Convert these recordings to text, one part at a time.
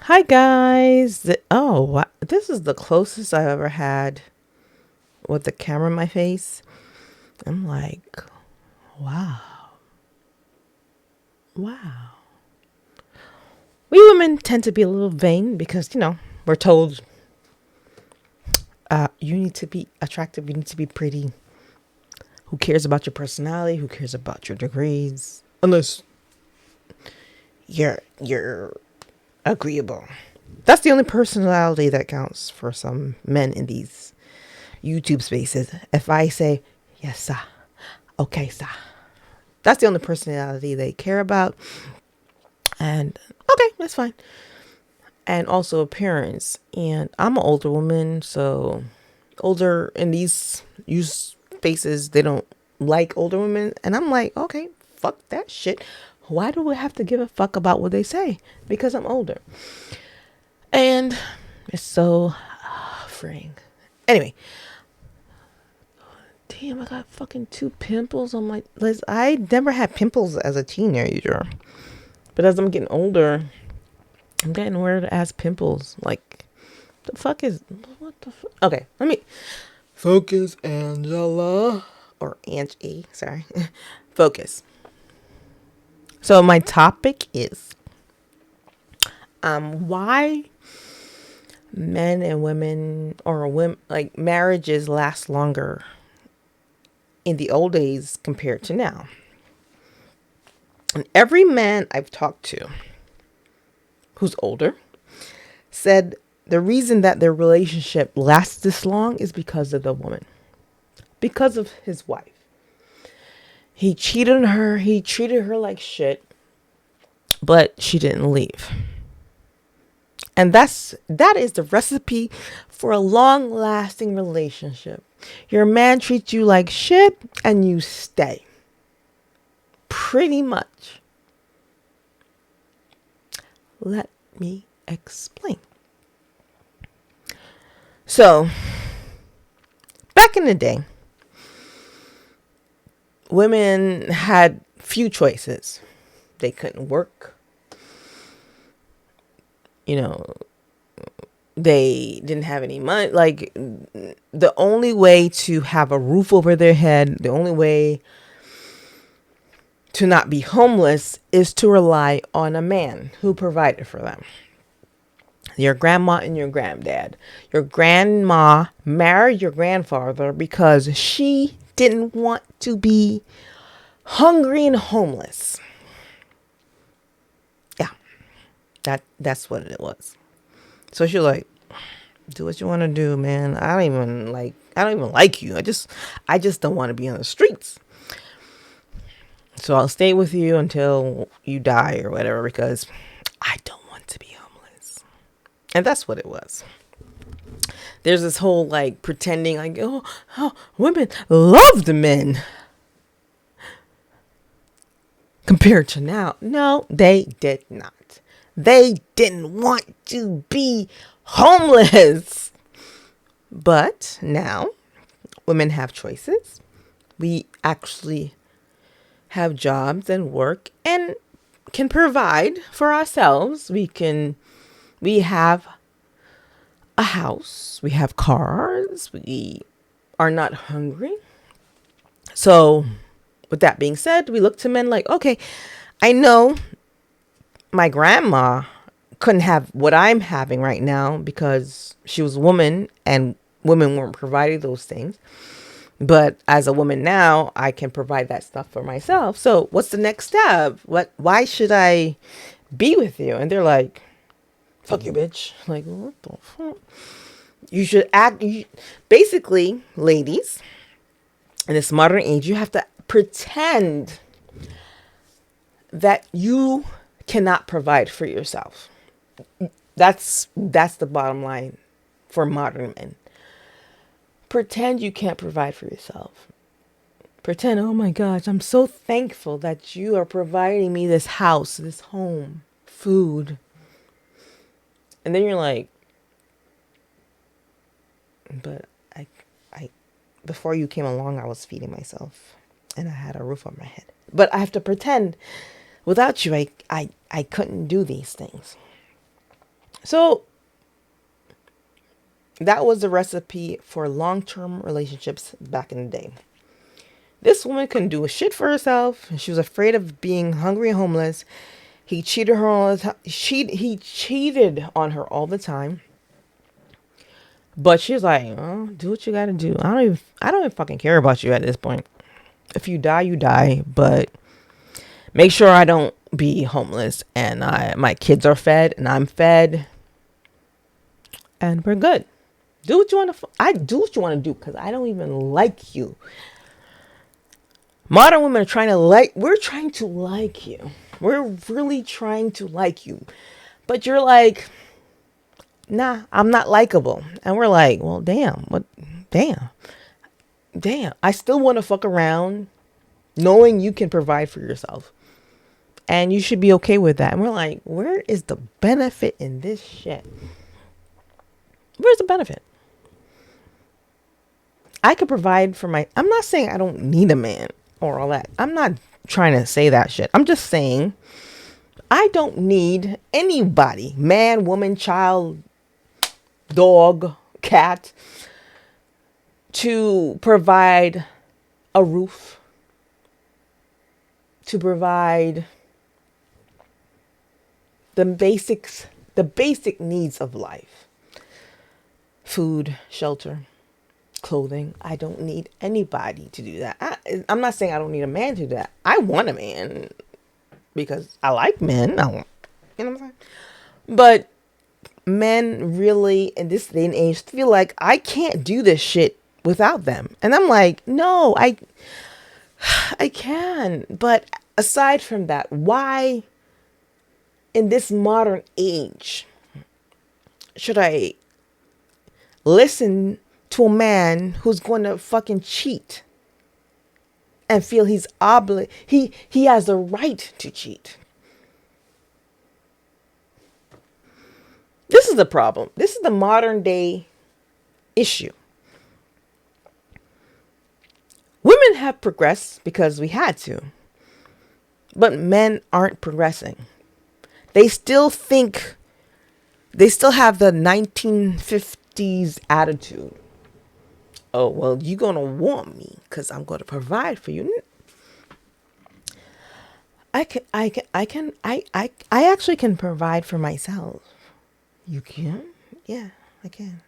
Hi guys. This is the closest I've ever had with the camera in my face. I'm like, wow, wow. We women tend to be a little vain because we're told you need to be attractive, you need to be pretty. Who cares about your personality? Who cares about your degrees? Unless you're agreeable. That's the only personality that counts for some men in these YouTube spaces. If I say yes, sir, okay, sir. That's the only personality they care about. And okay, that's fine. And also appearance. And I'm an older woman, so older in these use faces, they don't like older women. And I'm like, okay, fuck that shit. Why do we have to give a fuck about what they say? Because I'm older. And it's so freeing. Anyway, damn, I got fucking two pimples on my list. I never had pimples as a teenager. But as I'm getting older, I'm getting weird ass pimples. Like, the fuck is. What the fuck? Okay, let me. Focus, Angela. Or Angie, sorry. Focus. So, my topic is why men and women, or women, like marriages last longer in the old days compared to now. And every man I've talked to who's older said the reason that their relationship lasts this long is because of the woman, because of his wife. He cheated on her, he treated her like shit, but she didn't leave. And that is the recipe for a long-lasting relationship. Your man treats you like shit and you stay. Pretty much. Let me explain. So, back in the day, women had few choices. They couldn't work. They didn't have any money. Like, the only way to have a roof over their head, the only way to not be homeless is to rely on a man who provided for them. Your grandma and your granddad. Your grandma married your grandfather because she didn't want to be hungry and homeless. Yeah, that's what it was. So she's like, do what you want to do, man. I don't even like you. I just don't want to be on the streets. So I'll stay with you until you die or whatever because I don't want to be homeless. And that's what it was. There's this whole like pretending like, oh, women love the men compared to now. No, they did not. They didn't want to be homeless. But now women have choices. We actually have jobs and work and can provide for ourselves. We have a house, we have cars, we are not hungry. So, with that being said, we look to men like, okay, I know my grandma couldn't have what I'm having right now because she was a woman and women weren't providing those things. But as a woman now, I can provide that stuff for myself. So what's the next step? Why should I be with you? And they're like, fuck you, bitch. Like, what the fuck? You should act. Basically, ladies, in this modern age, you have to pretend that you cannot provide for yourself. That's the bottom line for modern men. Pretend you can't provide for yourself. Pretend, oh my gosh, I'm so thankful that you are providing me this house, this home, food. And then you're like, but I, before you came along, I was feeding myself and I had a roof on my head. But I have to pretend without you, I couldn't do these things. So that was the recipe for long-term relationships back in the day. This woman couldn't do a shit for herself. She was afraid of being hungry and homeless. He cheated her all the time. He cheated on her all the time. But she's like, oh, do what you gotta do. I don't even fucking care about you at this point. If you die, you die. But make sure I don't be homeless and my kids are fed and I'm fed and we're good. Do what you want to. I do what you want to do because I don't even like you. Modern women are trying to like. We're trying to like you. We're really trying to like you, but you're like, nah, I'm not likable. And we're like, well, damn, what, damn, damn. I still want to fuck around, knowing you can provide for yourself, and you should be okay with that. And we're like, where is the benefit in this shit? Where's the benefit? I could provide for my. I'm not saying I don't need a man or all that. I'm not trying to say that shit. I'm just saying I don't need anybody, man, woman, child, dog, cat, to provide a roof, to provide the basic needs of life: food, shelter, clothing. I don't need anybody to do that. I'm not saying I don't need a man to do that. I want a man because I like men. You know what I'm saying? But men really in this day and age feel like I can't do this shit without them. And I'm like, no, I can. But aside from that, why in this modern age should I listen to a man who's going to fucking cheat and feel he has the right to cheat? This is the problem. This is the modern day issue. Women have progressed because we had to, but men aren't progressing. They still have the 1950s attitude. Oh, well, you're going to want me because I'm going to provide for you. I actually can provide for myself. You can? Yeah, I can.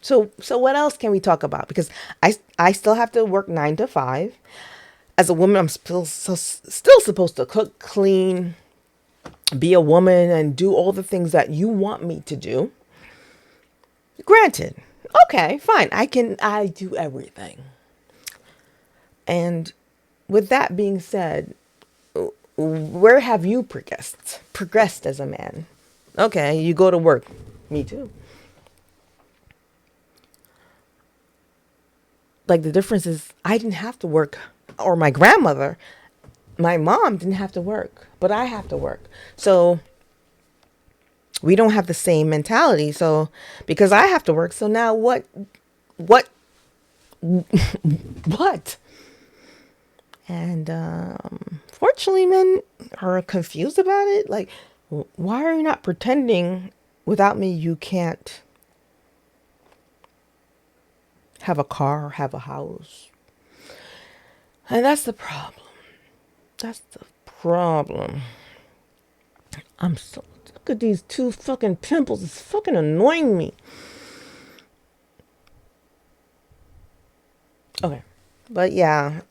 So what else can we talk about? Because I still have to work 9 to 5. As a woman, I'm still supposed to cook, clean, be a woman, and do all the things that you want me to do. Granted, okay, fine. I do everything. And with that being said, where have you progressed as a man? Okay, you go to work. Me too. Like, the difference is I didn't have to work, or my grandmother, my mom didn't have to work, but I have to work. So we don't have the same mentality. So because I have to work, so now what what? And fortunately, men are confused about it. Like, why are you not pretending without me you can't have a car, have a house? And that's the problem. That's the problem. Look at these 2 fucking pimples. It's fucking annoying me. Okay. But yeah,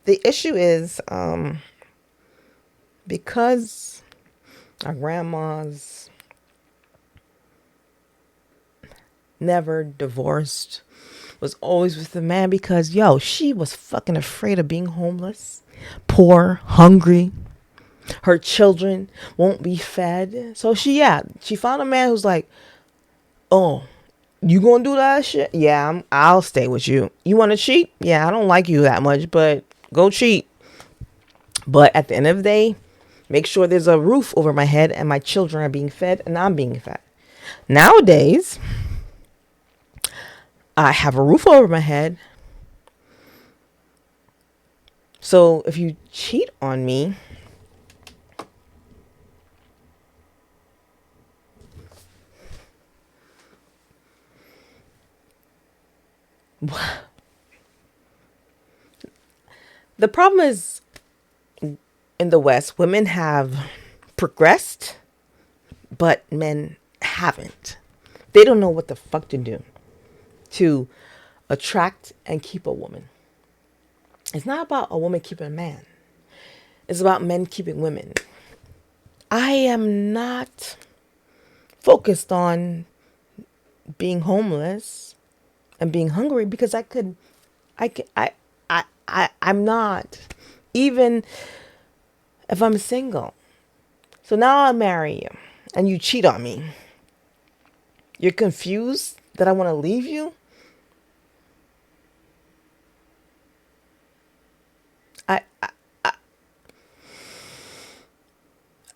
the issue is because our grandmas never divorced, was always with the man because, yo, she was fucking afraid of being homeless, poor, hungry. Her children won't be fed. So she found a man who's like, oh, you gonna do that shit? Yeah, I'll stay with you. You want to cheat? Yeah, I don't like you that much, but go cheat. But at the end of the day, make sure there's a roof over my head and my children are being fed and I'm being fed. Nowadays, I have a roof over my head. So if you cheat on me, The problem is in the West, women have progressed, but men haven't. They don't know what the fuck to do to attract and keep a woman. It's not about a woman keeping a man. It's about men keeping women. I am not focused on being homeless and being hungry because I'm not. Even if I'm single. So now I marry you and you cheat on me. You're confused that I want to leave you?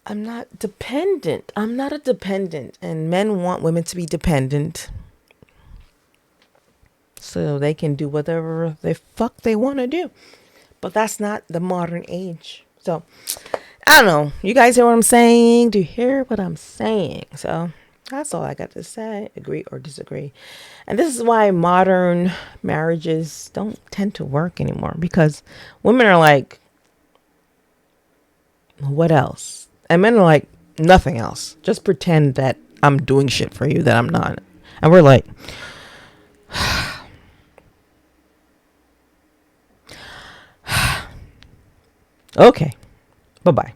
I'm not dependent. I'm not a dependent. And men want women to be dependent so they can do whatever the fuck they want to do. But that's not the modern age. So, I don't know. You guys hear what I'm saying? Do you hear what I'm saying? So, that's all I got to say. Agree or disagree. And this is why modern marriages don't tend to work anymore. Because women are like, what else? And men are like, nothing else. Just pretend that I'm doing shit for you that I'm not. And we're like, okay. Bye-bye.